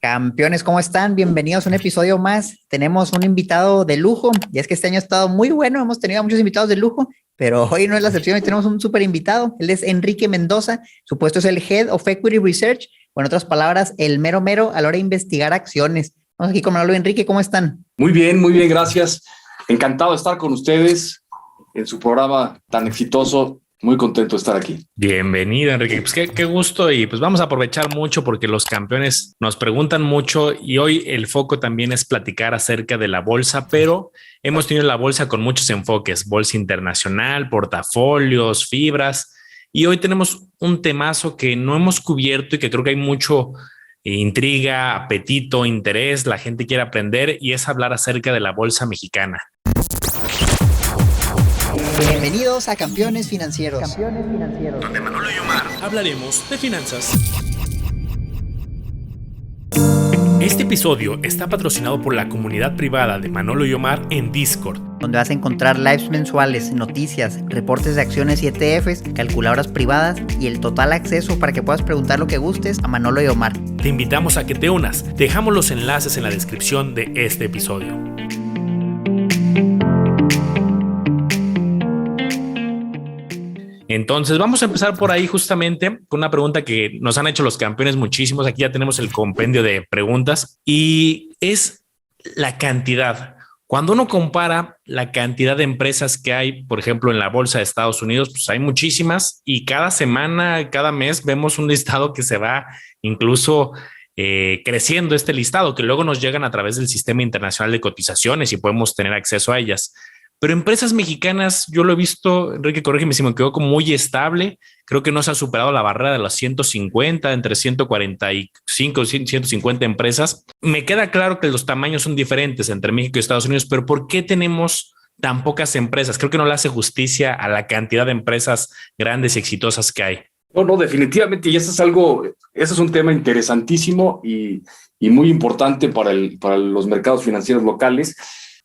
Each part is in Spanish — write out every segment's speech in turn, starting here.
Campeones, ¿cómo están? Bienvenidos a un episodio más. Tenemos un invitado de lujo, y es que este año ha estado muy bueno, hemos tenido muchos invitados de lujo, pero hoy no es la excepción, hoy tenemos un súper invitado. Él es Enrique Mendoza, su puesto es el Head of Equity Research, o en otras palabras, el mero mero a la hora de investigar acciones. Vamos aquí con Manolo y Enrique, ¿cómo están? Muy bien, gracias. Encantado de estar con ustedes en su programa tan exitoso. Muy contento de estar aquí. Bienvenido, Enrique. Pues qué gusto, y pues vamos a aprovechar mucho porque los campeones nos preguntan mucho y hoy el foco también es platicar acerca de la bolsa, pero hemos tenido la bolsa con muchos enfoques: bolsa internacional, portafolios, fibras, y hoy tenemos un temazo que no hemos cubierto y que creo que hay mucho intriga, apetito, interés, la gente quiere aprender, y es hablar acerca de la bolsa mexicana. Bienvenidos a Campeones Financieros. Campeones Financieros. Donde Manolo y Omar hablaremos de finanzas. Este episodio está patrocinado por la comunidad privada de Manolo y Omar en Discord, donde vas a encontrar lives mensuales, noticias, reportes de acciones y ETFs, calculadoras privadas y el total acceso para que puedas preguntar lo que gustes a Manolo y Omar. Te invitamos a que te unas. Dejamos los enlaces en la descripción de este episodio. Entonces vamos a empezar por ahí justamente con una pregunta que nos han hecho los campeones muchísimos. Aquí ya tenemos el compendio de preguntas y es la cantidad. Cuando uno compara la cantidad de empresas que hay, por ejemplo, en la bolsa de Estados Unidos, pues hay muchísimas, y cada semana, cada mes vemos un listado que se va incluso creciendo, este listado, que luego nos llegan a través del Sistema Internacional de Cotizaciones y podemos tener acceso a ellas. Pero empresas mexicanas, yo lo he visto, Enrique, corrígeme si me equivoco, muy estable. Creo que no se ha superado la barrera de las 150, entre 145 y 150 empresas. Me queda claro que los tamaños son diferentes entre México y Estados Unidos, pero ¿por qué tenemos tan pocas empresas? Creo que no le hace justicia a la cantidad de empresas grandes y exitosas que hay. No, definitivamente, y eso es un tema interesantísimo y muy importante para los mercados financieros locales.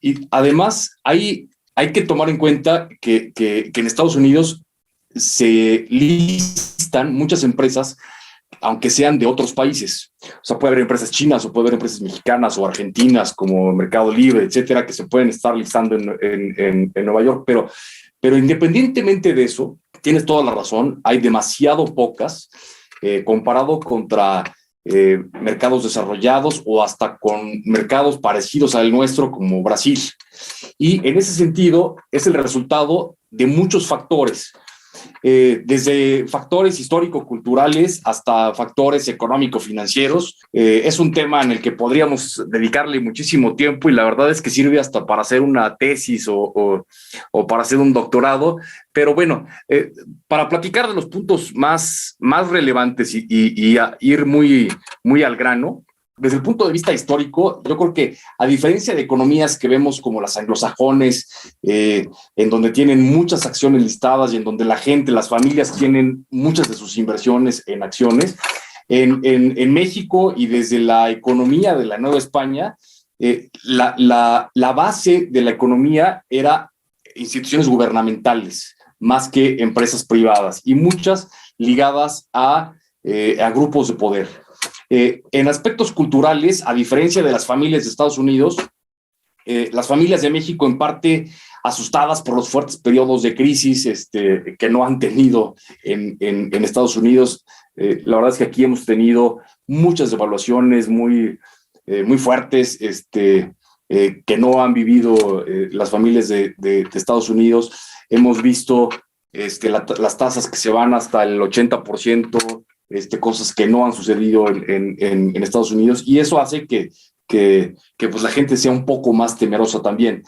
Y además hay que tomar en cuenta que en Estados Unidos se listan muchas empresas, aunque sean de otros países. O sea, puede haber empresas chinas o puede haber empresas mexicanas o argentinas como Mercado Libre, etcétera, que se pueden estar listando en Nueva York. Pero independientemente de eso, tienes toda la razón, hay demasiado pocas comparado contra mercados desarrollados o hasta con mercados parecidos al nuestro como Brasil. Y en ese sentido es el resultado de muchos factores, desde factores histórico-culturales hasta factores económico-financieros. Es un tema en el que podríamos dedicarle muchísimo tiempo y la verdad es que sirve hasta para hacer una tesis o para hacer un doctorado. Pero bueno, para platicar de los puntos más relevantes y ir muy al grano, desde el punto de vista histórico, yo creo que a diferencia de economías que vemos como las anglosajones, en donde tienen muchas acciones listadas y en donde la gente, las familias tienen muchas de sus inversiones en acciones, en México y desde la economía de la Nueva España, la base de la economía era instituciones gubernamentales más que empresas privadas y muchas ligadas a grupos de poder. En aspectos culturales, a diferencia de las familias de Estados Unidos, las familias de México, en parte asustadas por los fuertes periodos de crisis que no han tenido en Estados Unidos, la verdad es que aquí hemos tenido muchas devaluaciones muy fuertes que no han vivido las familias de Estados Unidos. Hemos visto las tasas que se van hasta el 80%, cosas que no han sucedido en Estados Unidos, y eso hace que pues la gente sea un poco más temerosa también.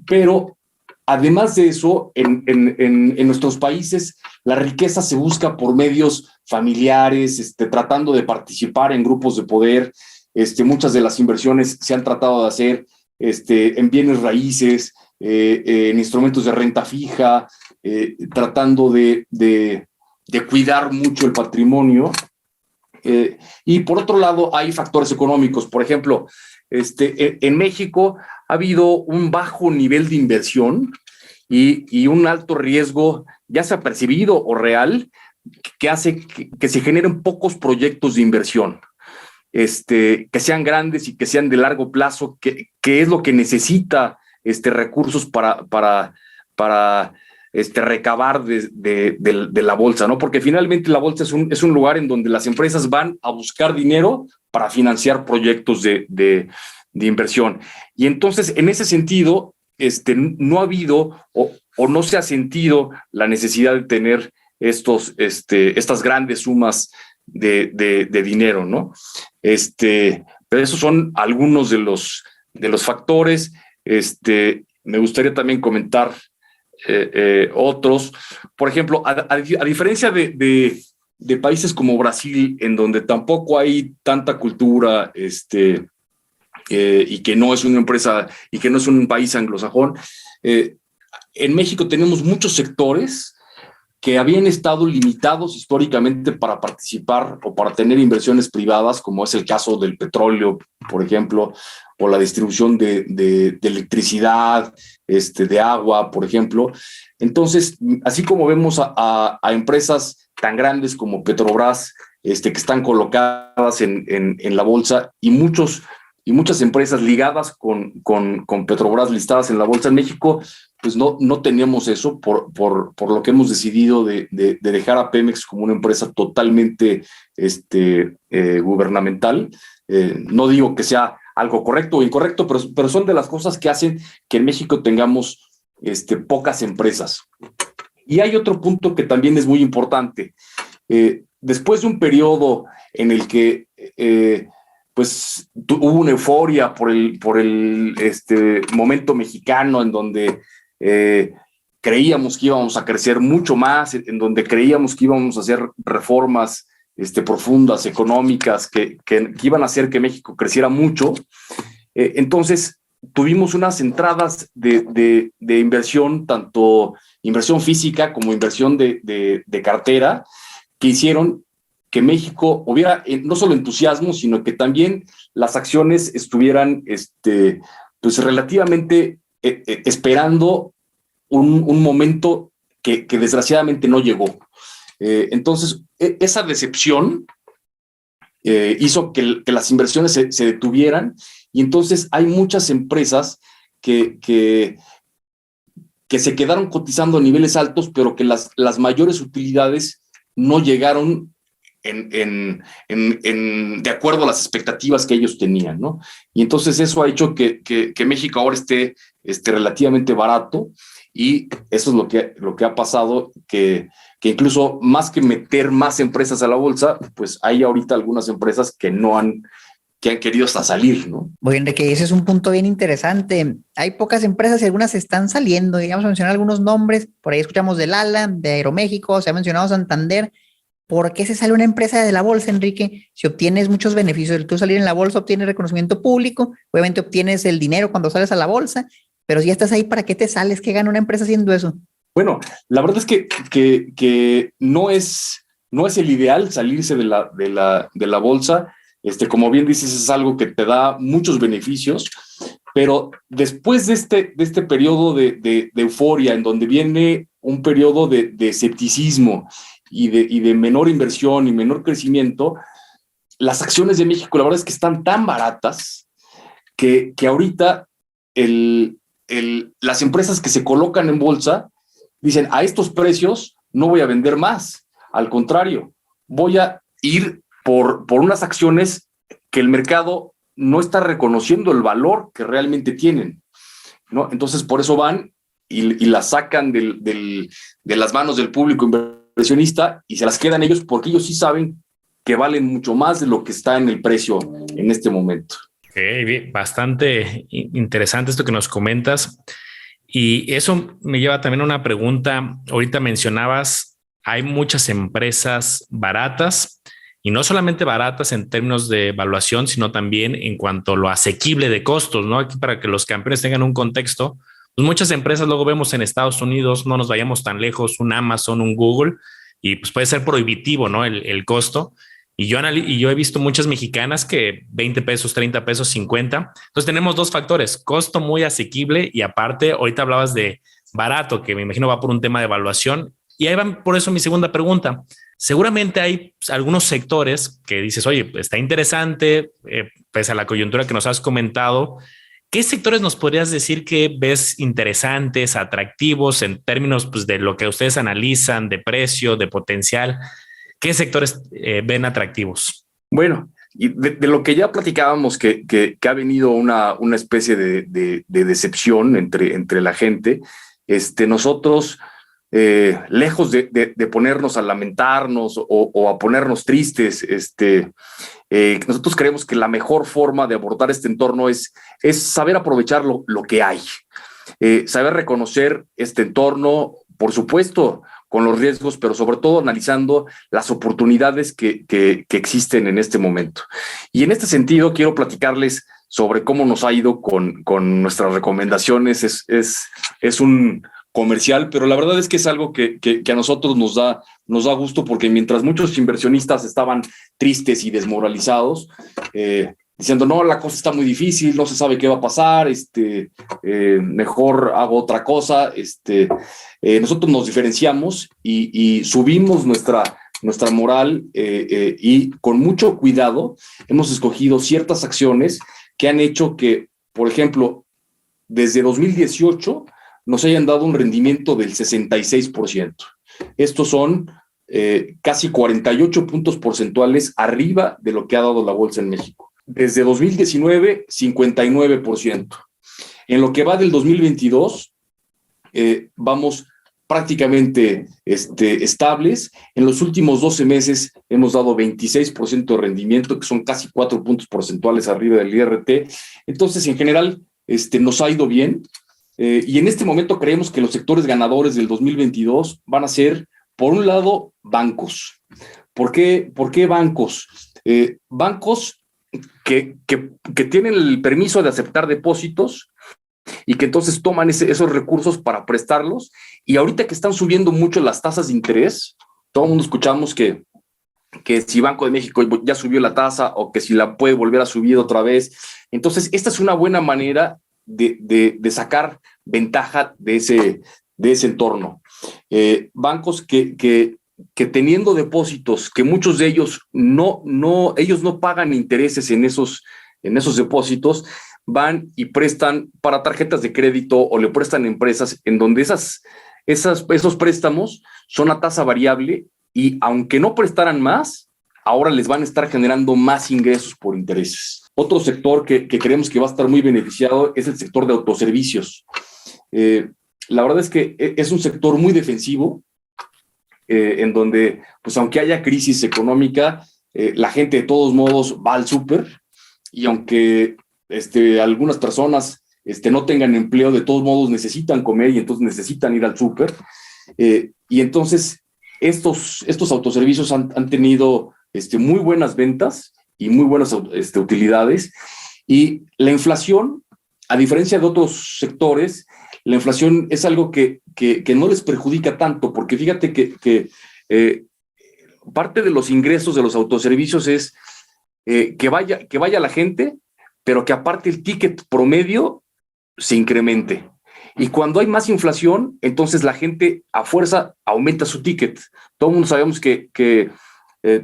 Pero además de eso, en nuestros países, la riqueza se busca por medios familiares, tratando de participar en grupos de poder. Muchas de las inversiones se han tratado de hacer en bienes raíces, en instrumentos de renta fija, tratando de cuidar mucho el patrimonio. Y por otro lado, hay factores económicos. Por ejemplo, en México ha habido un bajo nivel de inversión y un alto riesgo, ya sea percibido o real, que hace que se generen pocos proyectos de inversión. que sean grandes y que sean de largo plazo, que es lo que necesita recursos para recabar de la bolsa, ¿no? Porque finalmente la bolsa es un lugar en donde las empresas van a buscar dinero para financiar proyectos de inversión. Y entonces, en ese sentido, no ha habido o no se ha sentido la necesidad de tener estas grandes sumas de dinero, ¿no? Pero esos son algunos de los factores. Me gustaría también comentar otros. Por ejemplo, a diferencia de países como Brasil, en donde tampoco hay tanta cultura, y que no es una empresa y que no es un país anglosajón, en México tenemos muchos sectores que habían estado limitados históricamente para participar o para tener inversiones privadas, como es el caso del petróleo, por ejemplo, o la distribución de electricidad, de agua, por ejemplo. Entonces, así como vemos a empresas tan grandes como Petrobras, que están colocadas en la bolsa, y muchas empresas ligadas con Petrobras listadas en la bolsa en México, pues no teníamos eso por lo que hemos decidido de dejar a Pemex como una empresa totalmente gubernamental. No digo que sea algo correcto o incorrecto, pero son de las cosas que hacen que en México tengamos pocas empresas. Y hay otro punto que también es muy importante. Después de un periodo en el que pues hubo una euforia por el momento mexicano, en donde creíamos que íbamos a crecer mucho más, en donde creíamos que íbamos a hacer reformas profundas, económicas, que iban a hacer que México creciera mucho. Entonces tuvimos unas entradas de inversión, tanto inversión física como inversión de cartera, que hicieron que México hubiera no solo entusiasmo, sino que también las acciones estuvieran pues relativamente esperando un momento que desgraciadamente no llegó. Entonces, esa decepción hizo que las inversiones se detuvieran, y entonces hay muchas empresas que se quedaron cotizando a niveles altos, pero que las mayores utilidades no llegaron de acuerdo a las expectativas que ellos tenían, ¿no? Y entonces eso ha hecho que México ahora esté relativamente barato, y eso es lo que ha pasado, que incluso más que meter más empresas a la bolsa, pues hay ahorita algunas empresas que han querido hasta salir, ¿no? Bueno, Enrique, ese es un punto bien interesante. Hay pocas empresas y algunas están saliendo. Digamos, a mencionar algunos nombres. Por ahí escuchamos del ALA, de Aeroméxico, se ha mencionado Santander. ¿Por qué se sale una empresa de la bolsa, Enrique? Si obtienes muchos beneficios, tú salir en la bolsa obtienes reconocimiento público, obviamente obtienes el dinero cuando sales a la bolsa, pero si ya estás ahí, ¿para qué te sales? ¿Qué gana una empresa haciendo eso? Bueno, la verdad es que no es el ideal salirse de la bolsa. Como bien dices, es algo que te da muchos beneficios, pero después de este periodo de euforia, en donde viene un periodo de escepticismo y de menor inversión y menor crecimiento, las acciones de México, la verdad es que están tan baratas que ahorita las empresas que se colocan en bolsa dicen: a estos precios no voy a vender más, al contrario, voy a ir por unas acciones que el mercado no está reconociendo el valor que realmente tienen, ¿no? Entonces, por eso van y las sacan de las manos del público inversionista y se las quedan ellos, porque ellos sí saben que valen mucho más de lo que está en el precio en este momento. Okay, bastante interesante esto que nos comentas. Y eso me lleva también a una pregunta. Ahorita mencionabas, hay muchas empresas baratas, y no solamente baratas en términos de evaluación, sino también en cuanto a lo asequible de costos, ¿no? Aquí, para que los campeones tengan un contexto, pues muchas empresas luego vemos en Estados Unidos, no nos vayamos tan lejos, un Amazon, un Google, y pues puede ser prohibitivo, ¿no? El costo. Y yo he visto muchas mexicanas que 20 pesos, 30 pesos, 50. Entonces tenemos dos factores: costo muy asequible, y aparte, ahorita hablabas de barato, que me imagino va por un tema de evaluación. Y ahí va por eso mi segunda pregunta. seguramente hay algunos sectores que dices, oye, está interesante, pese a la coyuntura que nos has comentado. ¿Qué sectores nos podrías decir que ves interesantes, atractivos en términos pues, de lo que ustedes analizan, de precio, de potencial? ¿Qué sectores ven atractivos? Bueno, y de lo que ya platicábamos, que ha venido una especie de decepción entre la gente, nosotros, lejos de ponernos a lamentarnos o a ponernos tristes, nosotros creemos que la mejor forma de abordar este entorno es saber aprovechar lo que hay, saber reconocer este entorno, por supuesto, con los riesgos, pero sobre todo analizando las oportunidades que existen en este momento. Y en este sentido, quiero platicarles sobre cómo nos ha ido con nuestras recomendaciones. Es un comercial, pero la verdad es que es algo que a nosotros nos da gusto, porque mientras muchos inversionistas estaban tristes y desmoralizados, diciendo, no, la cosa está muy difícil, no se sabe qué va a pasar, mejor hago otra cosa, nosotros nos diferenciamos y subimos nuestra moral, y con mucho cuidado hemos escogido ciertas acciones que han hecho que, por ejemplo, desde 2018 nos hayan dado un rendimiento del 66%. Estos son casi 48 puntos porcentuales arriba de lo que ha dado la bolsa en México. Desde 2019, 59%. En lo que va del 2022, vamos prácticamente estables. En los últimos 12 meses hemos dado 26% de rendimiento, que son casi 4 puntos porcentuales arriba del IRT. Entonces, en general, nos ha ido bien. Y en este momento creemos que los sectores ganadores del 2022 van a ser, por un lado, bancos. ¿Por qué bancos? Bancos que tienen el permiso de aceptar depósitos y que entonces toman esos recursos para prestarlos. Y ahorita que están subiendo mucho las tasas de interés, todo el mundo escuchamos que si Banco de México ya subió la tasa o que si la puede volver a subir otra vez. Entonces, esta es una buena manera de sacar ventaja de ese entorno. Bancos que teniendo depósitos, que muchos de ellos ellos no pagan intereses en esos depósitos, van y prestan para tarjetas de crédito o le prestan a empresas en donde esos préstamos son a tasa variable, y aunque no prestaran más, ahora les van a estar generando más ingresos por intereses. Otro sector que creemos que va a estar muy beneficiado es el sector de autoservicios. La verdad es que es un sector muy defensivo, en donde, pues aunque haya crisis económica, la gente de todos modos va al súper, y aunque algunas personas no tengan empleo, de todos modos necesitan comer y entonces necesitan ir al súper. Y entonces estos autoservicios han tenido muy buenas ventas y muy buenas utilidades. Y la inflación, a diferencia de otros sectores, la inflación es algo que no les perjudica tanto, porque fíjate que parte de los ingresos de los autoservicios es que vaya la gente, pero que aparte el ticket promedio se incremente. Y cuando hay más inflación, entonces la gente a fuerza aumenta su ticket. Todo el mundo sabemos que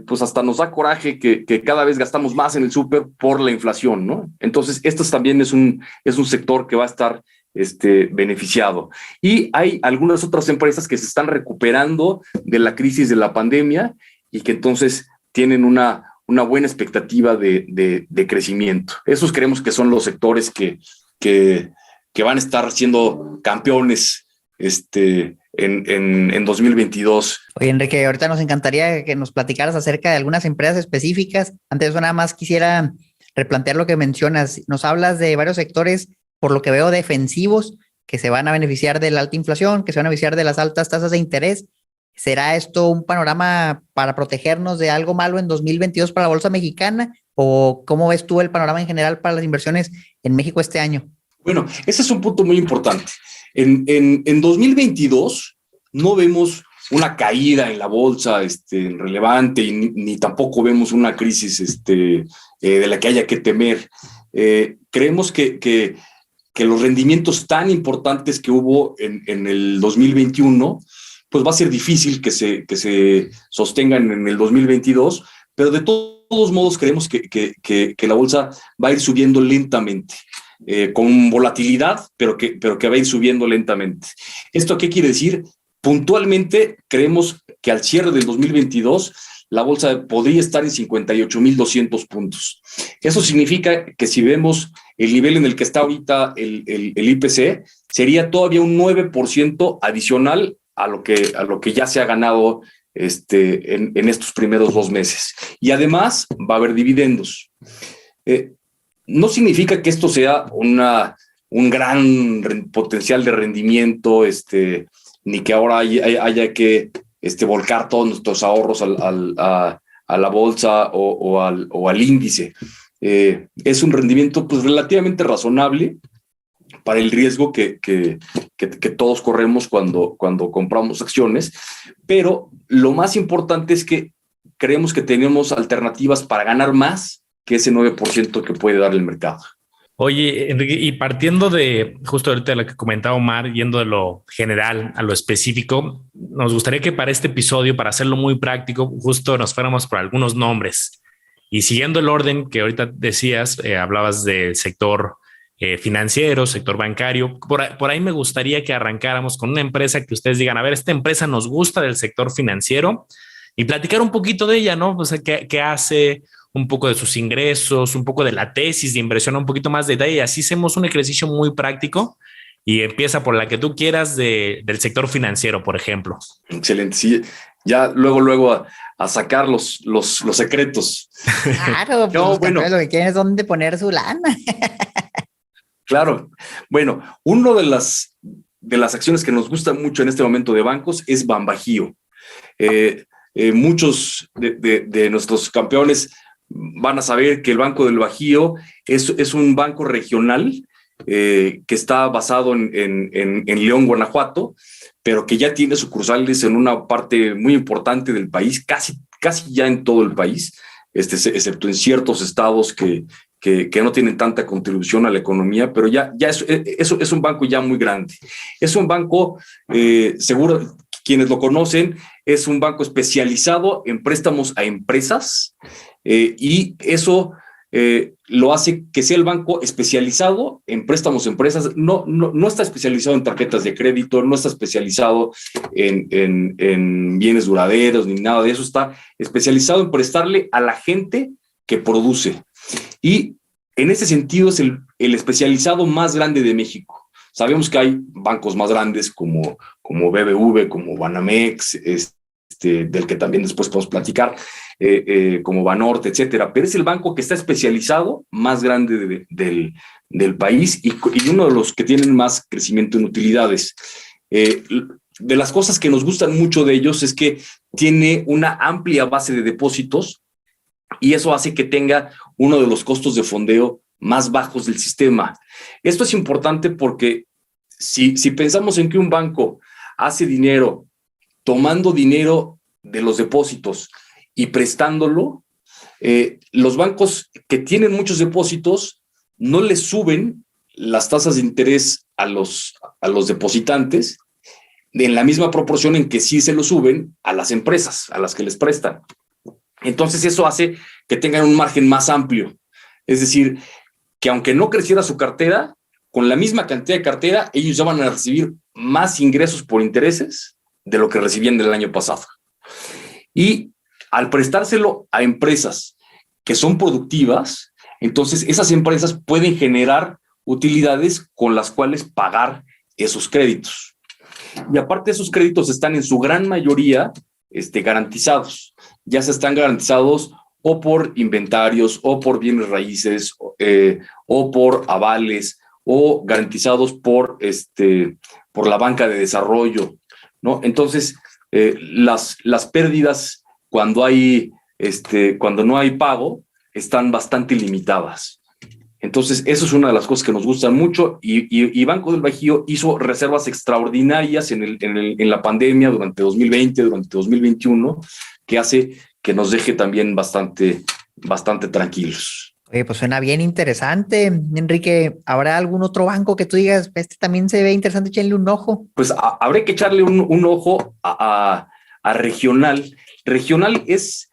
pues hasta nos da coraje que cada vez gastamos más en el súper por la inflación, ¿no? Entonces, esto también es un sector que va a estar beneficiado. Y hay algunas otras empresas que se están recuperando de la crisis de la pandemia y que entonces tienen una buena expectativa de crecimiento. Esos creemos que son los sectores que van a estar siendo campeones en 2022. Oye, Enrique, ahorita nos encantaría que nos platicaras acerca de algunas empresas específicas. Antes de eso, nada más quisiera replantear lo que mencionas. Nos hablas de varios sectores, por lo que veo, defensivos, que se van a beneficiar de la alta inflación, que se van a beneficiar de las altas tasas de interés. ¿Será esto un panorama para protegernos de algo malo en 2022 para la bolsa mexicana? ¿O cómo ves tú el panorama en general para las inversiones en México este año? Bueno, ese es un punto muy importante. En 2022 no vemos una caída en la bolsa relevante, y ni tampoco vemos una crisis de la que haya que temer. Creemos que los rendimientos tan importantes que hubo en el 2021 pues va a ser difícil que se sostengan en el 2022, pero de todos modos creemos que la bolsa va a ir subiendo lentamente, con volatilidad, pero que va a ir subiendo lentamente. ¿Esto qué quiere decir? Puntualmente creemos que al cierre del 2022 la bolsa podría estar en 58,200 puntos. Eso significa que si vemos el nivel en el que está ahorita el IPC, sería todavía un 9% adicional a lo que ya se ha ganado en estos primeros 2 meses. Y además va a haber dividendos. No significa que esto sea un gran potencial de rendimiento, ni que ahora haya que volcar todos nuestros ahorros a la bolsa o al índice. Es un rendimiento pues relativamente razonable para el riesgo que todos corremos cuando compramos acciones, pero lo más importante es que creemos que tenemos alternativas para ganar más que ese 9% que puede dar el mercado. Oye, Enrique, y partiendo de justo ahorita de lo que comentaba Omar, yendo de lo general a lo específico, nos gustaría que para este episodio, para hacerlo muy práctico, justo nos fuéramos por algunos nombres. Y siguiendo el orden que ahorita decías, hablabas del sector financiero, sector bancario. Por ahí me gustaría que arrancáramos con una empresa que ustedes digan, a ver, esta empresa nos gusta del sector financiero y platicar un poquito de ella, ¿no? O sea, qué hace, un poco de sus ingresos, un poco de la tesis de inversión, un poquito más de detalle. Y así hacemos un ejercicio muy práctico y empieza por la que tú quieras del sector financiero, por ejemplo. Excelente. Sí, ya luego a sacar los secretos. Claro, pues No, los bueno, campeones lo que quieren es dónde poner su lana. claro. Bueno, una de las acciones que nos gusta mucho en este momento de bancos es Banbajío. Muchos de nuestros campeones van a saber que el Banco del Bajío es un banco regional que está basado en León, Guanajuato, pero que ya tiene sucursales en una parte muy importante del país, casi ya en todo el país, excepto en ciertos estados que no tienen tanta contribución a la economía, pero ya es un banco ya muy grande. Es un banco, seguro quienes lo conocen, es un banco especializado en préstamos a empresas, y eso lo hace que sea el banco especializado en préstamos a empresas. No está especializado en tarjetas de crédito, no está especializado en bienes duraderos ni nada de eso. Está especializado en prestarle a la gente que produce. Y en ese sentido es el especializado más grande de México. Sabemos que hay bancos más grandes como BBV, como Banamex, del que también después podemos platicar, como Banorte, etcétera, pero es el banco que está especializado más grande del país y uno de los que tienen más crecimiento en utilidades. De las cosas que nos gustan mucho de ellos es que tiene una amplia base de depósitos y eso hace que tenga uno de los costos de fondeo más bajos del sistema. Esto es importante porque si pensamos en que un banco hace dinero tomando dinero de los depósitos y prestándolo, los bancos que tienen muchos depósitos no les suben las tasas de interés a los depositantes en la misma proporción en que sí se lo suben a las empresas a las que les prestan. Entonces eso hace que tengan un margen más amplio. Es decir, que aunque no creciera su cartera, con la misma cantidad de cartera, ellos ya van a recibir más ingresos por intereses de lo que recibían del año pasado. Y al prestárselo a empresas que son productivas, entonces esas empresas pueden generar utilidades con las cuales pagar esos créditos. Y aparte esos créditos están en su gran mayoría garantizados. Ya se están garantizados o por inventarios, o por bienes raíces, o por avales, o garantizados por la banca de desarrollo, ¿no? Entonces, las pérdidas cuando no hay pago están bastante limitadas. Entonces, eso es una de las cosas que nos gustan mucho y Banco del Bajío hizo reservas extraordinarias en la pandemia durante 2020, durante 2021, que hace que nos deje también bastante tranquilos. Oye, pues suena bien interesante, Enrique. ¿Habrá algún otro banco que tú digas, este también se ve interesante, echenle un ojo? Pues habría que echarle un ojo a Regional. Regional es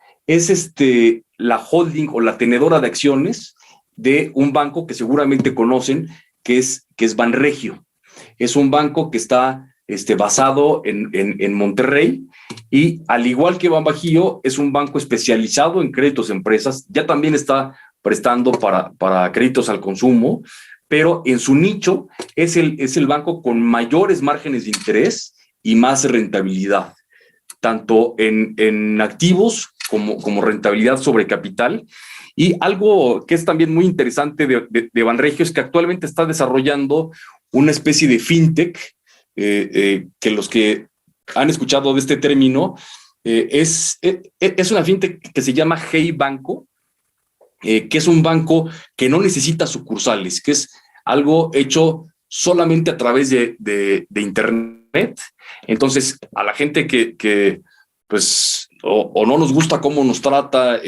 la holding o la tenedora de acciones de un banco que seguramente conocen, que es Banregio. Es un banco que está basado en Monterrey, y al igual que Banbajío, es un banco especializado en créditos a empresas. Ya también está prestando para créditos al consumo, pero en su nicho es el banco con mayores márgenes de interés y más rentabilidad, tanto en activos como rentabilidad sobre capital. Y algo que es también muy interesante de Banregio es que actualmente está desarrollando una especie de fintech, que los que han escuchado de este término, es una fintech que se llama Hey Banco, que es un banco que no necesita sucursales, que es algo hecho solamente a través de Internet. Entonces, a la gente que pues, o no nos gusta cómo nos trata,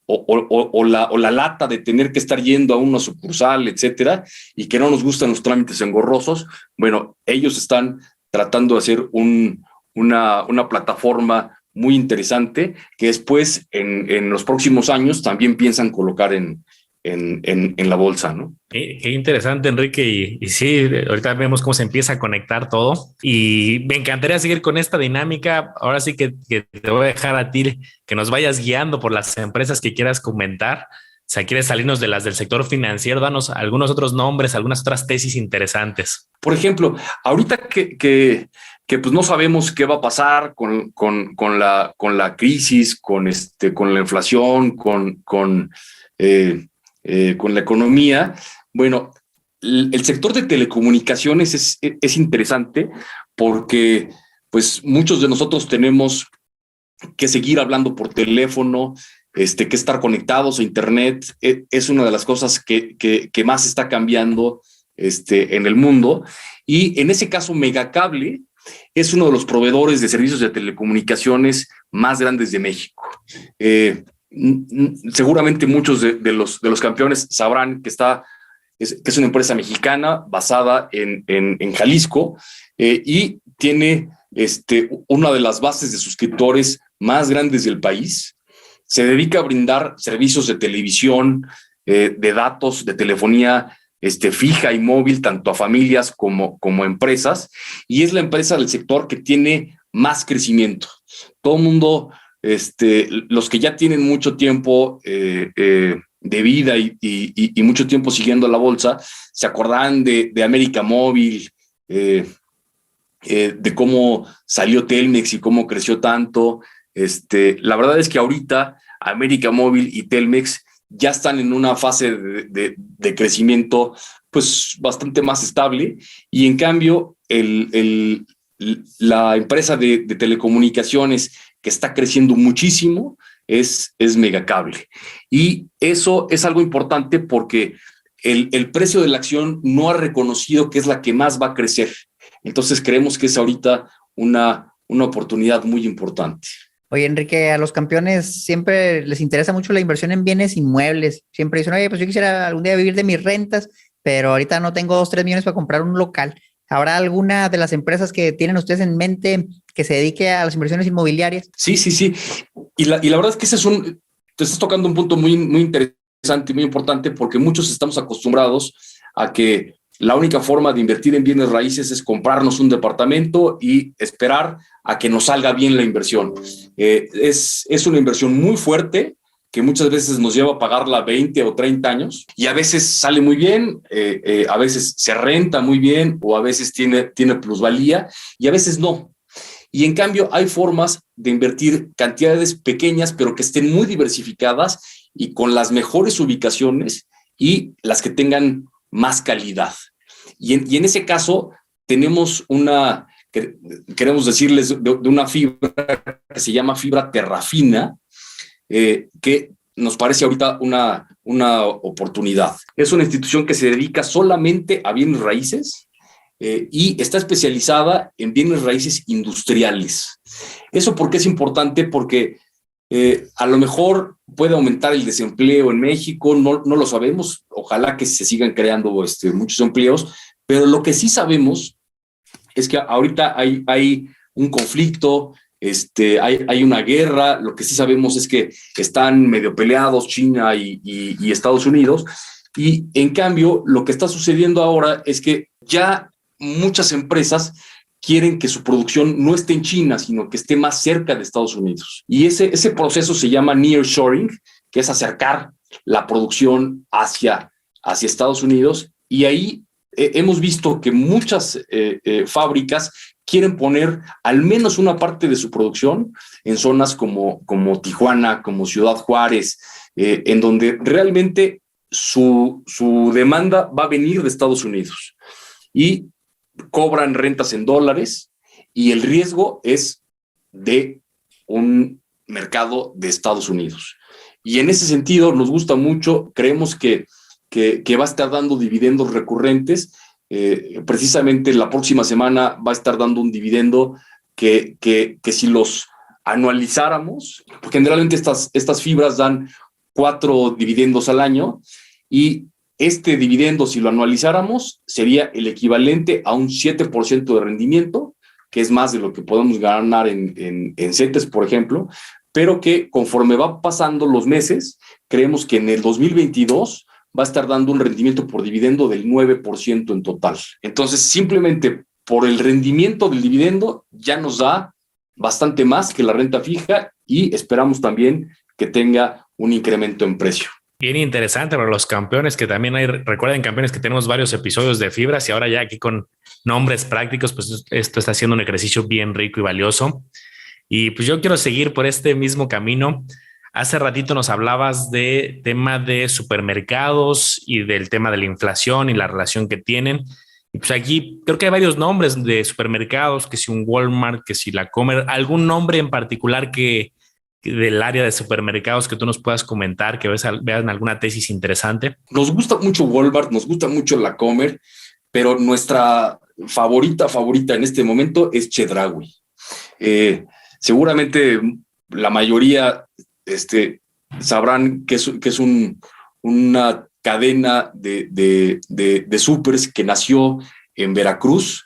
o la lata de tener que estar yendo a una sucursal, etcétera, y que no nos gustan los trámites engorrosos, bueno, ellos están tratando de hacer una plataforma muy interesante que después, en los próximos años, también piensan colocar en la bolsa, ¿no? Qué interesante, Enrique. Y sí, ahorita vemos cómo se empieza a conectar todo. Y me encantaría seguir con esta dinámica. Ahora sí que te voy a dejar a ti que nos vayas guiando por las empresas que quieras comentar. O sea, quieres salirnos de las del sector financiero, danos algunos otros nombres, algunas otras tesis interesantes. Por ejemplo, ahorita que pues no sabemos qué va a pasar con la crisis, con la inflación, con la economía. Bueno, el sector de telecomunicaciones es interesante porque pues muchos de nosotros tenemos que seguir hablando por teléfono, que estar conectados a Internet. Es una de las cosas que más está cambiando en el mundo. Y en ese caso, Megacable es uno de los proveedores de servicios de telecomunicaciones más grandes de México. Seguramente muchos de los campeones sabrán que es una empresa mexicana basada en Jalisco, y tiene una de las bases de suscriptores más grandes del país. Se dedica a brindar servicios de televisión, de datos, de telefonía fija y móvil, tanto a familias como a empresas, y es la empresa del sector que tiene más crecimiento. Todo el mundo, los que ya tienen mucho tiempo de vida y mucho tiempo siguiendo la bolsa, se acordarán de América Móvil, de cómo salió Telmex y cómo creció tanto. La verdad es que ahorita América Móvil y Telmex ya están en una fase de crecimiento pues bastante más estable, y en cambio la empresa de telecomunicaciones que está creciendo muchísimo es Megacable. Y eso es algo importante porque el precio de la acción no ha reconocido que es la que más va a crecer. Entonces creemos que es ahorita una oportunidad muy importante. Oye, Enrique, a los campeones siempre les interesa mucho la inversión en bienes inmuebles. Siempre dicen, oye, pues yo quisiera algún día vivir de mis rentas, pero ahorita no tengo 2, 3 millones para comprar un local. ¿Habrá alguna de las empresas que tienen ustedes en mente que se dedique a las inversiones inmobiliarias? Sí. Y la verdad es que te estás tocando un punto muy, muy interesante y muy importante, porque muchos estamos acostumbrados a que la única forma de invertir en bienes raíces es comprarnos un departamento y esperar a que nos salga bien la inversión. Es una inversión muy fuerte que muchas veces nos lleva a pagarla 20 o 30 años, y a veces sale muy bien, a veces se renta muy bien, o a veces tiene plusvalía y a veces no. Y en cambio hay formas de invertir cantidades pequeñas, pero que estén muy diversificadas y con las mejores ubicaciones y las que tengan más calidad. Y en ese caso tenemos queremos decirles de una fibra que se llama fibra Terrafina, que nos parece ahorita una oportunidad. Es una institución que se dedica solamente a bienes raíces, y está especializada en bienes raíces industriales. ¿Eso por qué es importante? Porque A lo mejor puede aumentar el desempleo en México, no lo sabemos. Ojalá que se sigan creando muchos empleos, pero lo que sí sabemos es que ahorita hay un conflicto, hay una guerra. Lo que sí sabemos es que están medio peleados China y Estados Unidos, y en cambio lo que está sucediendo ahora es que ya muchas empresas quieren que su producción no esté en China, sino que esté más cerca de Estados Unidos. Y ese proceso se llama nearshoring, que es acercar la producción hacia Estados Unidos. Y ahí hemos visto que muchas fábricas quieren poner al menos una parte de su producción en zonas como Tijuana, como Ciudad Juárez, en donde realmente su demanda va a venir de Estados Unidos. Y cobran rentas en dólares y el riesgo es de un mercado de Estados Unidos. Y en ese sentido nos gusta mucho, creemos que va a estar dando dividendos recurrentes. Precisamente la próxima semana va a estar dando un dividendo que si los anualizáramos, porque generalmente estas fibras dan 4 dividendos al año, y este dividendo, si lo anualizáramos, sería el equivalente a un 7% de rendimiento, que es más de lo que podemos ganar en CETES, por ejemplo, pero que conforme va pasando los meses, creemos que en el 2022 va a estar dando un rendimiento por dividendo del 9% en total. Entonces, simplemente por el rendimiento del dividendo ya nos da bastante más que la renta fija, y esperamos también que tenga un incremento en precio. Bien interesante para los campeones, que también hay, recuerden, campeones, que tenemos varios episodios de fibras, y ahora ya aquí con nombres prácticos, pues esto está siendo un ejercicio bien rico y valioso. Y pues yo quiero seguir por este mismo camino. Hace ratito nos hablabas de tema de supermercados y del tema de la inflación y la relación que tienen. Y pues aquí creo que hay varios nombres de supermercados, que si un Walmart, que si la Comer, algún nombre en particular que del área de supermercados que tú nos puedas comentar, que vean alguna tesis interesante. Nos gusta mucho Walmart, nos gusta mucho la Comer, pero nuestra favorita en este momento es Chedraui. Seguramente la mayoría sabrán que es una cadena de súpers que nació en Veracruz,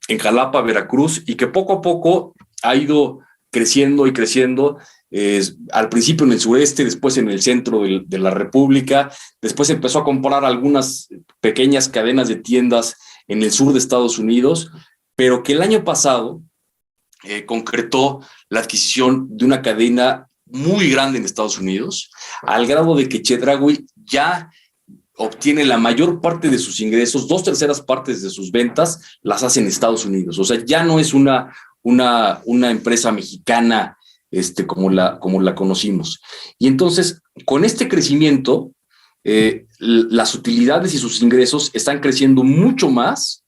en Jalapa, Veracruz, y que poco a poco ha ido creciendo y creciendo, al principio en el sureste, después en el centro de la República, después empezó a comprar algunas pequeñas cadenas de tiendas en el sur de Estados Unidos, pero que el año pasado concretó la adquisición de una cadena muy grande en Estados Unidos, al grado de que Chedraui ya obtiene la mayor parte de sus ingresos, 2/3 partes de sus ventas las hace en Estados Unidos. O sea, ya no es una empresa mexicana como la conocimos. Y entonces, con este crecimiento, las utilidades y sus ingresos están creciendo mucho más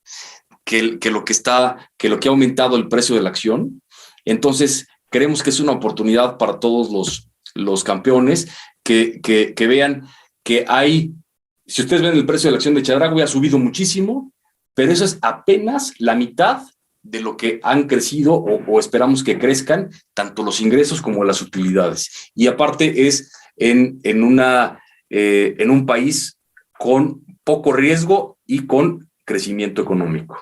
que lo que ha aumentado el precio de la acción. Entonces, creemos que es una oportunidad para todos los campeones que vean que hay. Si ustedes ven el precio de la acción de Chedraui, ha subido muchísimo, pero eso es apenas la mitad de lo que han crecido o esperamos que crezcan tanto los ingresos como las utilidades. Y aparte es en un país con poco riesgo y con crecimiento económico.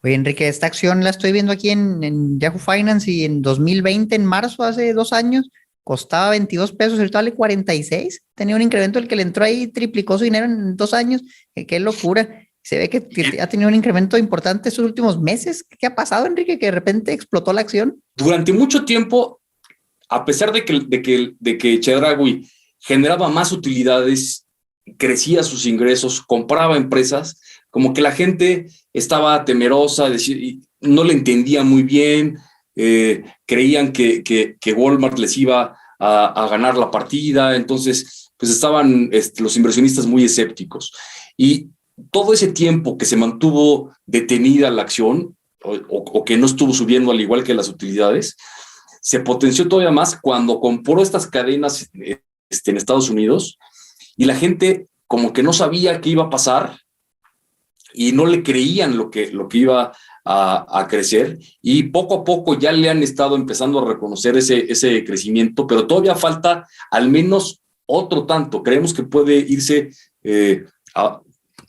Oye, Enrique, esta acción la estoy viendo aquí en Yahoo Finance, y en 2020, en marzo, hace 2 años, costaba 22 pesos, ahorita vale 46. Tenía un incremento, el que le entró ahí triplicó su dinero en 2 años. Qué locura. Se ve que ha tenido un incremento importante estos últimos meses. ¿Qué ha pasado, Enrique, que de repente explotó la acción? Durante mucho tiempo, a pesar de que Chedraui generaba más utilidades, crecía sus ingresos, compraba empresas, como que la gente estaba temerosa, no le entendía muy bien, creían que Walmart les iba a ganar la partida. Entonces pues estaban los inversionistas muy escépticos, y todo ese tiempo que se mantuvo detenida la acción o que no estuvo subiendo al igual que las utilidades, se potenció todavía más cuando compró estas cadenas en Estados Unidos, y la gente como que no sabía qué iba a pasar. y no le creían lo que iba a crecer, y poco a poco ya le han estado empezando a reconocer ese crecimiento, pero todavía falta al menos otro tanto. Creemos que puede irse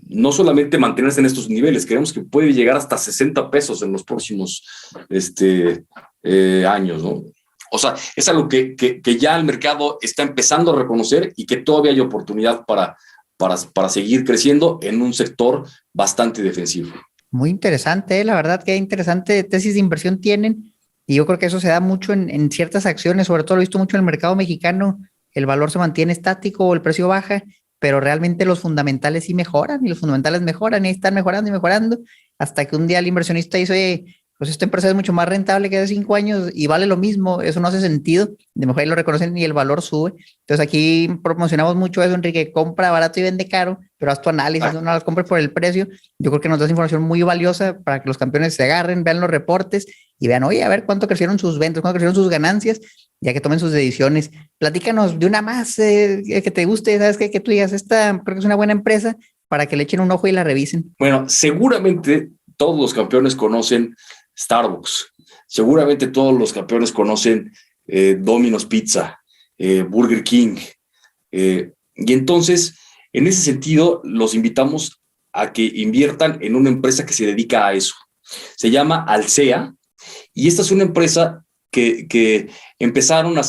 no solamente mantenerse en estos niveles, creemos que puede llegar hasta 60 pesos en los próximos años, ¿no? O sea, es algo que ya el mercado está empezando a reconocer y que todavía hay oportunidad para seguir creciendo en un sector bastante defensivo. Muy interesante, la verdad que interesante tesis de inversión tienen, y yo creo que eso se da mucho en ciertas acciones, sobre todo lo he visto mucho en el mercado mexicano. El valor se mantiene estático o el precio baja, pero realmente los fundamentales sí mejoran, y los fundamentales mejoran y están mejorando y mejorando, hasta que un día el inversionista dice, oye, pues esta empresa es mucho más rentable que hace 5 años y vale lo mismo, eso no hace sentido, de mejor ahí lo reconocen y el valor sube. Entonces aquí promocionamos mucho eso, Enrique: compra barato y vende caro, pero haz tu análisis, no las compres por el precio. Yo creo que nos das información muy valiosa para que los campeones se agarren, vean los reportes y vean, oye, a ver cuánto crecieron sus ventas, cuánto crecieron sus ganancias, ya que tomen sus decisiones. Platícanos de una más que te guste, ¿sabes qué? Que tú digas, esta creo que es una buena empresa, para que le echen un ojo y la revisen. Bueno, seguramente todos los campeones conocen Starbucks. Seguramente todos los campeones conocen Domino's Pizza, Burger King. Y entonces, en ese sentido, los invitamos a que inviertan en una empresa que se dedica a eso. Se llama Alsea, y esta es una empresa que empezaron a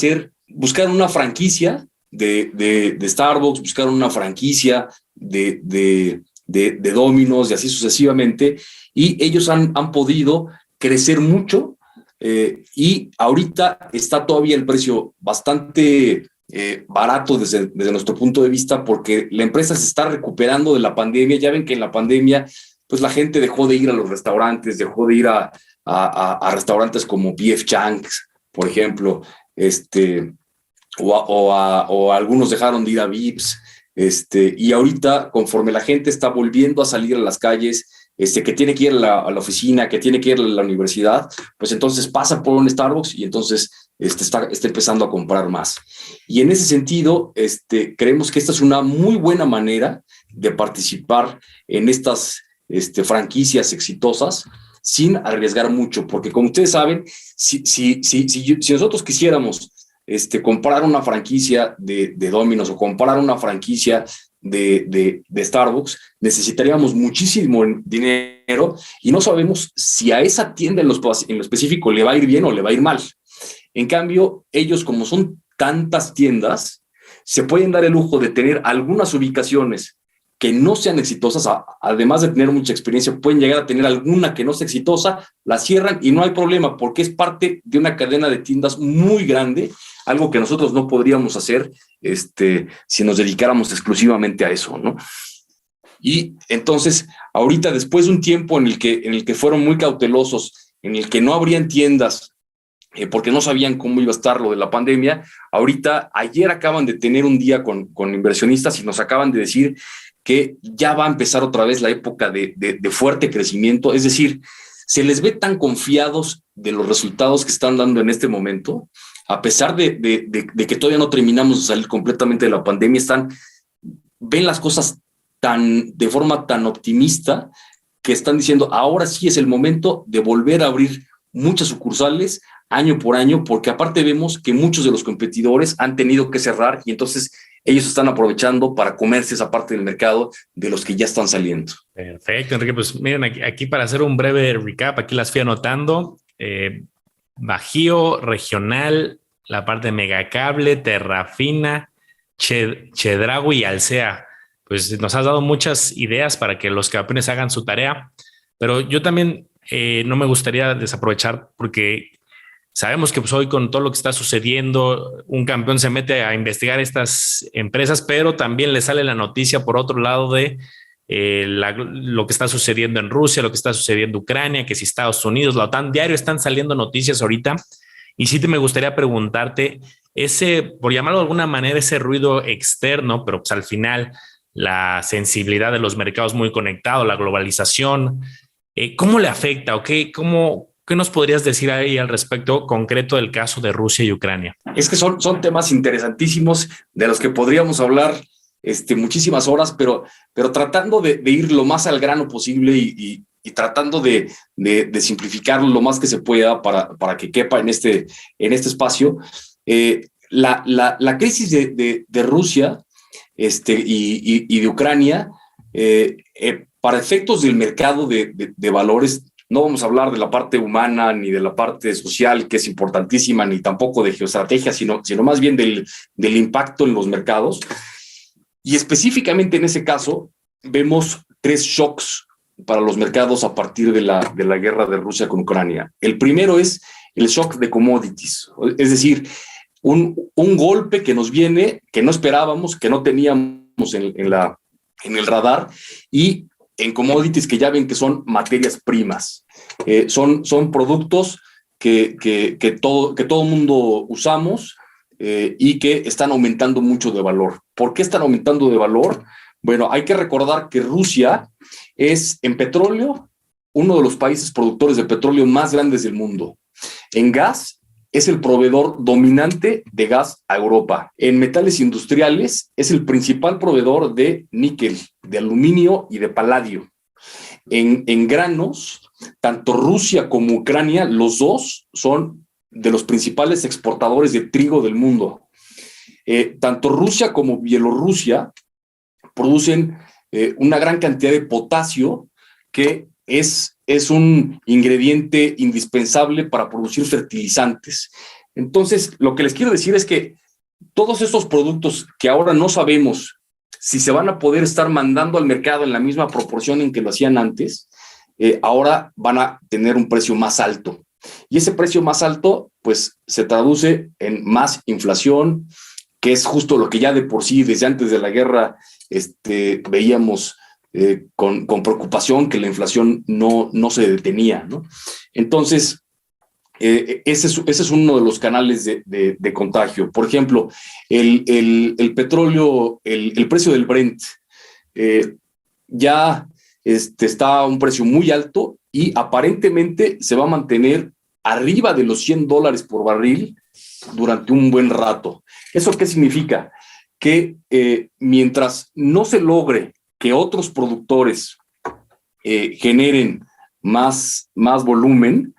buscaron una franquicia de Starbucks, buscaron una franquicia de Domino's y así sucesivamente, y ellos han podido crecer mucho, y ahorita está todavía el precio bastante barato desde nuestro punto de vista, porque la empresa se está recuperando de la pandemia. Ya ven que en la pandemia pues la gente dejó de ir a los restaurantes, dejó de ir a restaurantes como P.F. Chang's, por ejemplo, o algunos dejaron de ir a Vips, y ahorita, conforme la gente está volviendo a salir a las calles, que tiene que ir a la oficina, que tiene que ir a la universidad, pues entonces pasa por un Starbucks y entonces está empezando a comprar más. Y en ese sentido, creemos que esta es una muy buena manera de participar en estas franquicias exitosas sin arriesgar mucho, porque como ustedes saben, si nosotros quisiéramos comprar una franquicia de Domino's o comprar una franquicia de Starbucks, necesitaríamos muchísimo dinero y no sabemos si a esa tienda en lo específico le va a ir bien o le va a ir mal. En cambio, ellos, como son tantas tiendas, se pueden dar el lujo de tener algunas ubicaciones que no sean exitosas. Además de tener mucha experiencia, pueden llegar a tener alguna que no sea exitosa, la cierran y no hay problema, porque es parte de una cadena de tiendas muy grande, algo que nosotros no podríamos hacer si nos dedicáramos exclusivamente a eso, ¿no? Y entonces, ahorita, después de un tiempo en el que fueron muy cautelosos, en el que no abrían tiendas, porque no sabían cómo iba a estar lo de la pandemia, ahorita, ayer acaban de tener un día con inversionistas y nos acaban de decir que ya va a empezar otra vez la época de fuerte crecimiento. Es decir, se les ve tan confiados de los resultados que están dando en este momento, a pesar de que todavía no terminamos de salir completamente de la pandemia, ven las cosas de forma tan optimista, que están diciendo, ahora sí es el momento de volver a abrir muchas sucursales año por año, porque aparte vemos que muchos de los competidores han tenido que cerrar y entonces ellos están aprovechando para comerse esa parte del mercado de los que ya están saliendo. Perfecto, Enrique. Pues miren, aquí para hacer un breve recap, aquí las fui anotando. Bajío, Regional, la parte de Megacable, Terrafina, Chedraui y Alsea. Pues nos has dado muchas ideas para que los campeones hagan su tarea, pero yo también no me gustaría desaprovechar, porque sabemos que pues hoy, con todo lo que está sucediendo, un campeón se mete a investigar estas empresas, pero también le sale la noticia por otro lado de lo que está sucediendo en Rusia, lo que está sucediendo en Ucrania, que si Estados Unidos, la OTAN, diario están saliendo noticias ahorita. Y sí me gustaría preguntarte, por llamarlo de alguna manera, ese ruido externo, pero pues al final la sensibilidad de los mercados muy conectados, la globalización, ¿cómo le afecta o qué nos podrías decir ahí al respecto concreto del caso de Rusia y Ucrania? Es que son temas interesantísimos de los que podríamos hablar muchísimas horas, pero tratando de ir lo más al grano posible y tratando de simplificarlo lo más que se pueda para que quepa en este espacio. La crisis de Rusia y de Ucrania, para efectos del mercado de valores, no vamos a hablar de la parte humana ni de la parte social, que es importantísima, ni tampoco de geoestrategia, sino más bien del impacto en los mercados. Y específicamente en ese caso, vemos 3 shocks para los mercados a partir de la guerra de Rusia con Ucrania. El primero es el shock de commodities, es decir, un golpe que nos viene, que no esperábamos, que no teníamos en el radar, y en commodities que ya ven que son materias primas. Son productos que todo mundo usamos y que están aumentando mucho de valor. ¿Por qué están aumentando de valor? Bueno, hay que recordar que Rusia es en petróleo uno de los países productores de petróleo más grandes del mundo. En gas es el proveedor dominante de gas a Europa. En metales industriales es el principal proveedor de níquel, de aluminio y de paladio. En granos, tanto Rusia como Ucrania, los dos son de los principales exportadores de trigo del mundo. Tanto Rusia como Bielorrusia producen una gran cantidad de potasio, que es un ingrediente indispensable para producir fertilizantes. Entonces, lo que les quiero decir es que todos estos productos que ahora no sabemos si se van a poder estar mandando al mercado en la misma proporción en que lo hacían antes, ahora van a tener un precio más alto. Y ese precio más alto, pues, se traduce en más inflación, que es justo lo que ya de por sí, desde antes de la guerra, veíamos con preocupación, que la inflación no se detenía, ¿no? Entonces, ese es uno de los canales de contagio. Por ejemplo, el petróleo, el precio del Brent, ya está a un precio muy alto y aparentemente se va a mantener arriba de los $100 por barril durante un buen rato. ¿Eso qué significa? Que mientras no se logre que otros productores generen más volumen,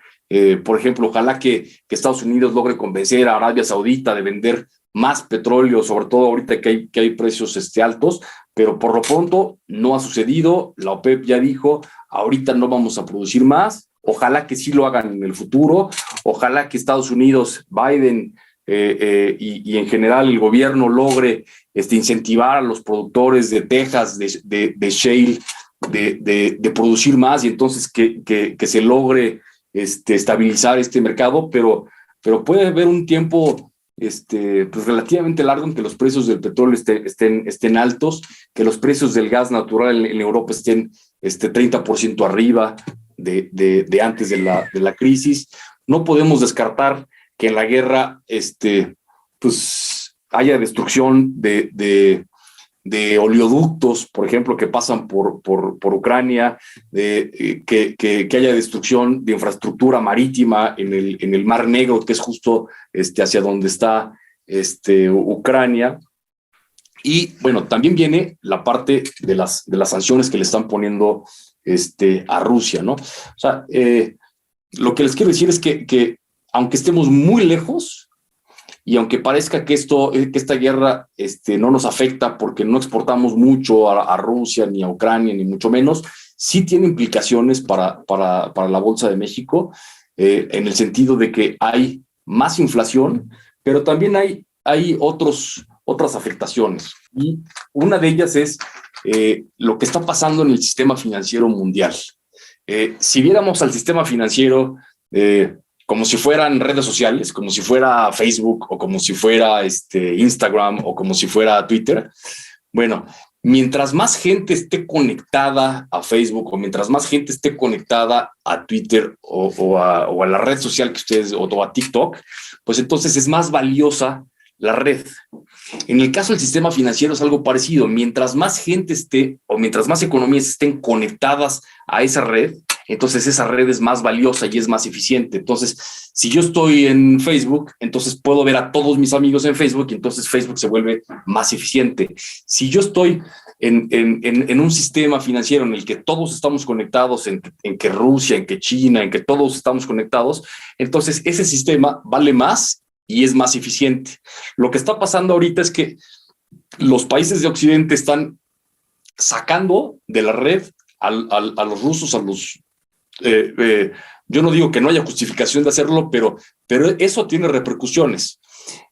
por ejemplo, ojalá que Estados Unidos logre convencer a Arabia Saudita de vender más petróleo, sobre todo ahorita que hay precios altos, pero por lo pronto no ha sucedido. La OPEP ya dijo, ahorita no vamos a producir más. Ojalá que sí lo hagan en el futuro. Ojalá que Estados Unidos, Biden y en general el gobierno logre incentivar a los productores de Texas, de shale, de producir más, y entonces que se logre estabilizar este mercado, pero puede haber un tiempo pues relativamente largo en que los precios del petróleo estén altos, que los precios del gas natural en Europa estén 30% arriba de antes de la crisis. No podemos descartar que en la guerra pues haya destrucción de oleoductos, por ejemplo, que pasan por Ucrania, que haya destrucción de infraestructura marítima en el Mar Negro, que es justo hacia donde está Ucrania. Y bueno, también viene la parte de las sanciones que le están poniendo a Rusia, ¿no? O sea, lo que les quiero decir es que aunque estemos muy lejos, y aunque parezca que esta guerra no nos afecta porque no exportamos mucho a Rusia, ni a Ucrania, ni mucho menos, sí tiene implicaciones para la Bolsa de México, en el sentido de que hay más inflación, pero también hay otras afectaciones. Y una de ellas es lo que está pasando en el sistema financiero mundial. Si viéramos al sistema financiero como si fueran redes sociales, como si fuera Facebook, o como si fuera Instagram, o como si fuera Twitter, bueno, mientras más gente esté conectada a Facebook, o mientras más gente esté conectada a Twitter o a la red social que ustedes, o a TikTok, pues entonces es más valiosa la red. En el caso del sistema financiero es algo parecido. Mientras más gente esté, o mientras más economías estén conectadas a esa red, entonces esa red es más valiosa y es más eficiente. Entonces, si yo estoy en Facebook, entonces puedo ver a todos mis amigos en Facebook y entonces Facebook se vuelve más eficiente. Si yo estoy en un sistema financiero en el que todos estamos conectados, en que Rusia, en que China, en que todos estamos conectados, entonces ese sistema vale más y es más eficiente. Lo que está pasando ahorita es que los países de Occidente están sacando de la red a los rusos, yo no digo que no haya justificación de hacerlo, pero eso tiene repercusiones.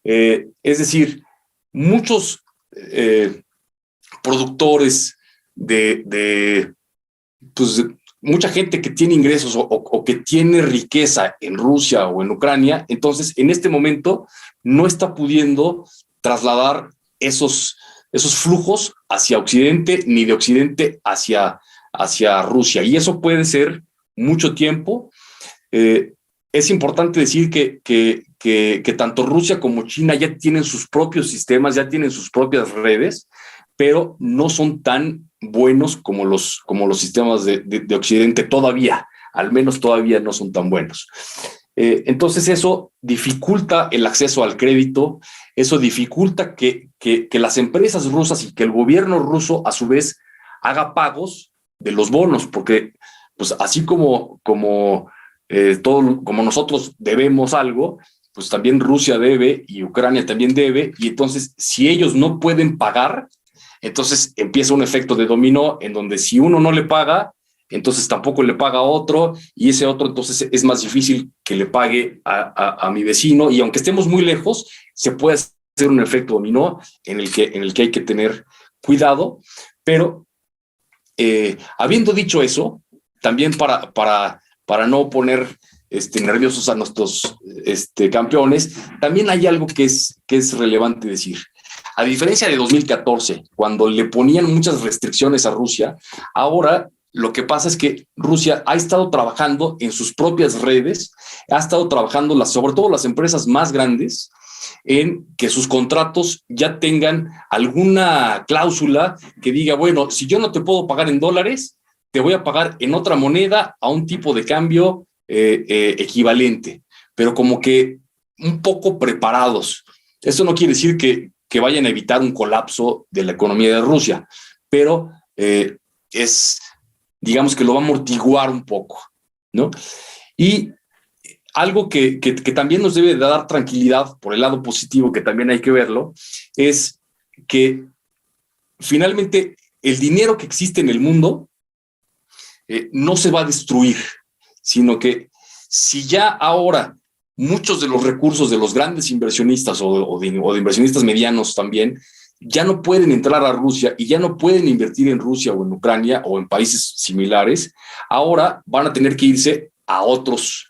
Es decir, muchos productores pues, mucha gente que tiene ingresos o que tiene riqueza en Rusia o en Ucrania, entonces en este momento no está pudiendo trasladar esos flujos hacia Occidente ni de Occidente hacia Rusia. Y eso puede ser mucho tiempo. Es importante decir que tanto Rusia como China ya tienen sus propios sistemas, ya tienen sus propias redes, pero no son tan buenos como los sistemas de Occidente todavía, al menos todavía no son tan buenos. Entonces eso dificulta el acceso al crédito, eso dificulta que las empresas rusas y que el gobierno ruso a su vez haga pagos de los bonos, porque pues así como nosotros debemos algo, pues también Rusia debe y Ucrania también debe, y entonces si ellos no pueden pagar, entonces empieza un efecto de dominó en donde si uno no le paga, entonces tampoco le paga a otro, y ese otro entonces es más difícil que le pague a mi vecino, y aunque estemos muy lejos, se puede hacer un efecto dominó en el que hay que tener cuidado. Pero habiendo dicho eso, también para no poner nerviosos a nuestros campeones, también hay algo que es relevante decir. A diferencia de 2014, cuando le ponían muchas restricciones a Rusia, ahora lo que pasa es que Rusia ha estado trabajando en sus propias redes, ha estado trabajando, sobre todo las empresas más grandes, en que sus contratos ya tengan alguna cláusula que diga, bueno, si yo no te puedo pagar en dólares, te voy a pagar en otra moneda a un tipo de cambio equivalente, pero como que un poco preparados. Eso no quiere decir que vayan a evitar un colapso de la economía de Rusia, pero digamos que lo va a amortiguar un poco, ¿no? Y algo que también nos debe de dar tranquilidad, por el lado positivo, que también hay que verlo, es que finalmente el dinero que existe en el mundo no se va a destruir, sino que si ya ahora muchos de los recursos de los grandes inversionistas o de inversionistas medianos también ya no pueden entrar a Rusia y ya no pueden invertir en Rusia o en Ucrania o en países similares, ahora van a tener que irse a otros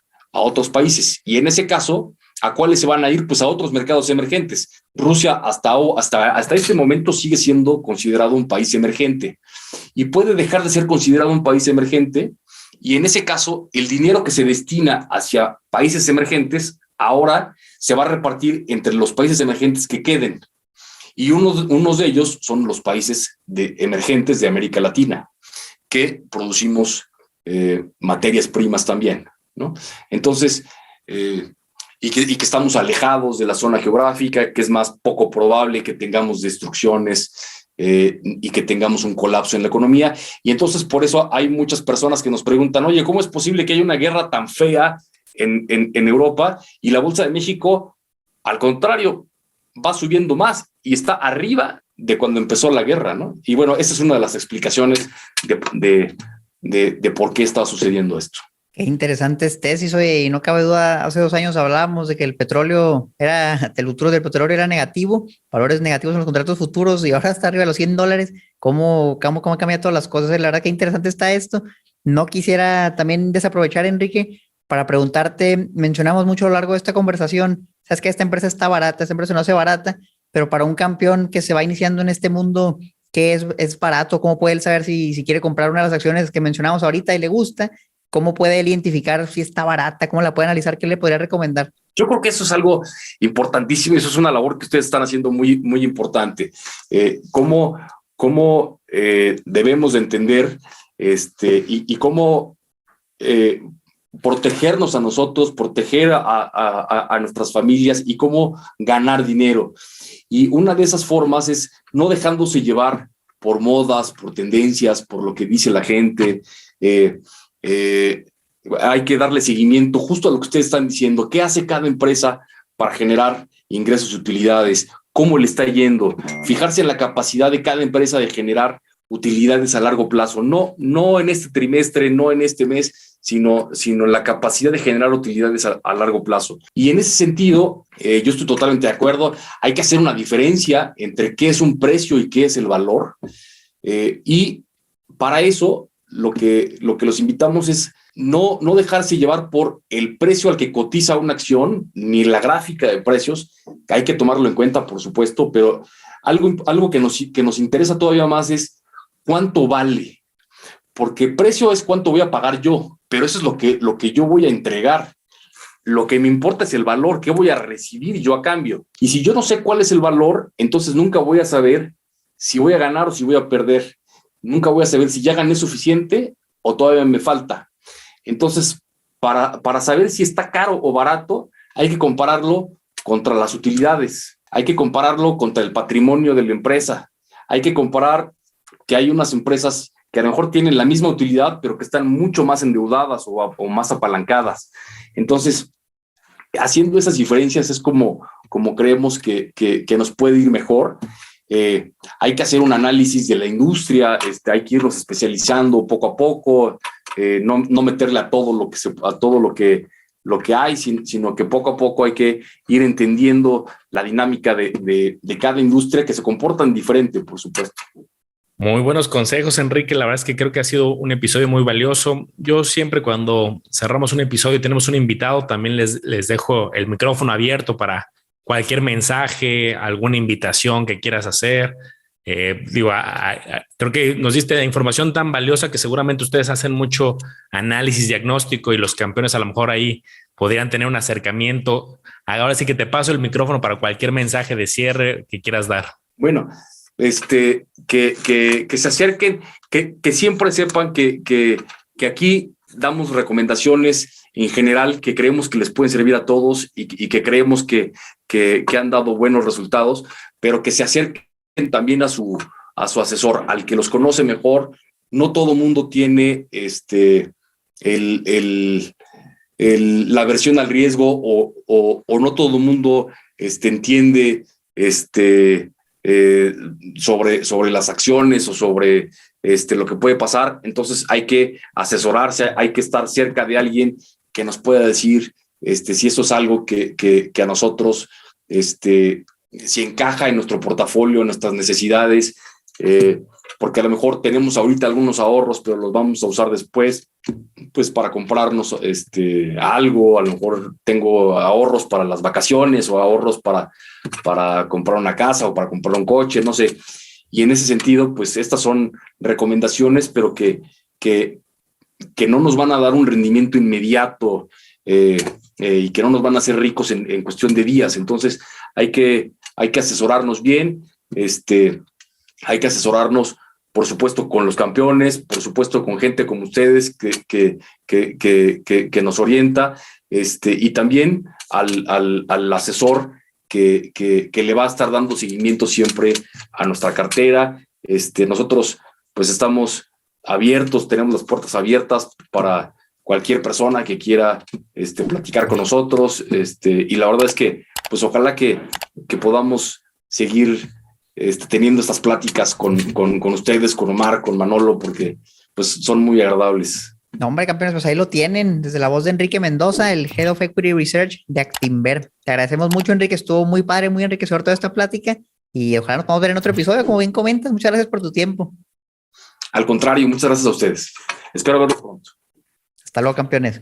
países. Y en ese caso, ¿a cuáles se van a ir? Pues a otros mercados emergentes. Rusia hasta este momento sigue siendo considerado un país emergente y puede dejar de ser considerado un país emergente. Y en ese caso, el dinero que se destina hacia países emergentes ahora se va a repartir entre los países emergentes que queden. Y unos de ellos son los países emergentes de América Latina, que producimos materias primas también, ¿no? Entonces, y que estamos alejados de la zona geográfica, que es más poco probable que tengamos destrucciones y que tengamos un colapso en la economía. Y entonces por eso hay muchas personas que nos preguntan, oye, ¿cómo es posible que haya una guerra tan fea en Europa y la Bolsa de México, al contrario, va subiendo más y está arriba de cuando empezó la guerra, ¿no? Y bueno, esa es una de las explicaciones de por qué está sucediendo esto. Qué interesantes tesis, oye, y no cabe duda, hace 2 años hablábamos de que el futuro del petróleo era negativo, valores negativos en los contratos futuros, y ahora está arriba de los $100. ¿Cómo han cambiado todas las cosas? La verdad que interesante está esto. No quisiera también desaprovechar, Enrique, para preguntarte, mencionamos mucho a lo largo de esta conversación, sabes que esta empresa está barata, esta empresa no hace barata, pero para un campeón que se va iniciando en este mundo, ¿qué es barato? ¿Cómo puede él saber si quiere comprar una de las acciones que mencionamos ahorita y le gusta? ¿Cómo puede él identificar si está barata? ¿Cómo la puede analizar? ¿Qué le podría recomendar? Yo creo que eso es algo importantísimo y eso es una labor que ustedes están haciendo muy, muy importante. ¿Cómo debemos de entender y cómo protegernos a nosotros, proteger a nuestras familias y cómo ganar dinero. Y una de esas formas es no dejándose llevar por modas, por tendencias, por lo que dice la gente. Hay que darle seguimiento justo a lo que ustedes están diciendo. ¿Qué hace cada empresa para generar ingresos y utilidades? ¿Cómo le está yendo? Fijarse en la capacidad de cada empresa de generar utilidades a largo plazo. No en este trimestre, no en este mes, sino la capacidad de generar utilidades a largo plazo. Y en ese sentido, yo estoy totalmente de acuerdo. Hay que hacer una diferencia entre qué es un precio y qué es el valor. Y para eso, lo que los invitamos es no dejarse llevar por el precio al que cotiza una acción, ni la gráfica de precios, que hay que tomarlo en cuenta, por supuesto, pero algo que nos interesa todavía más es cuánto vale, porque precio es cuánto voy a pagar yo, pero eso es lo que yo voy a entregar. Lo que me importa es el valor, qué voy a recibir yo a cambio. Y si yo no sé cuál es el valor, entonces nunca voy a saber si voy a ganar o si voy a perder. Nunca voy a saber si ya gané suficiente o todavía me falta. Entonces, para saber si está caro o barato, hay que compararlo contra las utilidades, hay que compararlo contra el patrimonio de la empresa, hay que comparar que hay unas empresas que a lo mejor tienen la misma utilidad, pero que están mucho más endeudadas o más apalancadas. Entonces, haciendo esas diferencias es como creemos que nos puede ir mejor. Hay que hacer un análisis de la industria, hay que irnos especializando poco a poco, no meterle a todo lo que hay, sino que poco a poco hay que ir entendiendo la dinámica de cada industria, que se comportan diferente, por supuesto. Muy buenos consejos, Enrique. La verdad es que creo que ha sido un episodio muy valioso. Yo siempre cuando cerramos un episodio y tenemos un invitado, también les dejo el micrófono abierto para cualquier mensaje, alguna invitación que quieras hacer. Creo que nos diste información tan valiosa que seguramente ustedes hacen mucho análisis diagnóstico y los campeones a lo mejor ahí podrían tener un acercamiento. Ahora sí que te paso el micrófono para cualquier mensaje de cierre que quieras dar. Bueno, que se acerquen, que siempre sepan que aquí damos recomendaciones en general que creemos que les pueden servir a todos y que creemos que han dado buenos resultados, pero que se acerquen también a su asesor, al que los conoce mejor. No todo mundo tiene la aversión al riesgo o no todo mundo entiende sobre las acciones o sobre lo que puede pasar. Entonces hay que asesorarse, hay que estar cerca de alguien que nos pueda decir si eso es algo que a nosotros si encaja en nuestro portafolio, en nuestras necesidades, porque a lo mejor tenemos ahorita algunos ahorros, pero los vamos a usar después, pues para comprarnos algo. A lo mejor tengo ahorros para las vacaciones o ahorros para comprar una casa o para comprar un coche, no sé. Y en ese sentido, pues estas son recomendaciones, pero que no nos van a dar un rendimiento inmediato y que no nos van a hacer ricos en cuestión de días. Entonces hay que asesorarnos bien, hay que asesorarnos, por supuesto, con los campeones, por supuesto, con gente como ustedes que nos orienta, y también al asesor que le va a estar dando seguimiento siempre a nuestra cartera. Nosotros pues estamos abiertos, tenemos las puertas abiertas para cualquier persona que quiera platicar con nosotros, y la verdad es que pues ojalá que podamos seguir teniendo estas pláticas con ustedes, con Omar, con Manolo, porque pues son muy agradables. No, hombre, campeones, pues ahí lo tienen, desde la voz de Enrique Mendoza, el Head of Equity Research de Actinver. Te agradecemos mucho, Enrique, estuvo muy padre, muy enriquecedor toda esta plática y ojalá nos podamos ver en otro episodio, como bien comentas. Muchas gracias por tu tiempo. Al contrario, muchas gracias a ustedes. Espero verlos pronto. Hasta luego, campeones.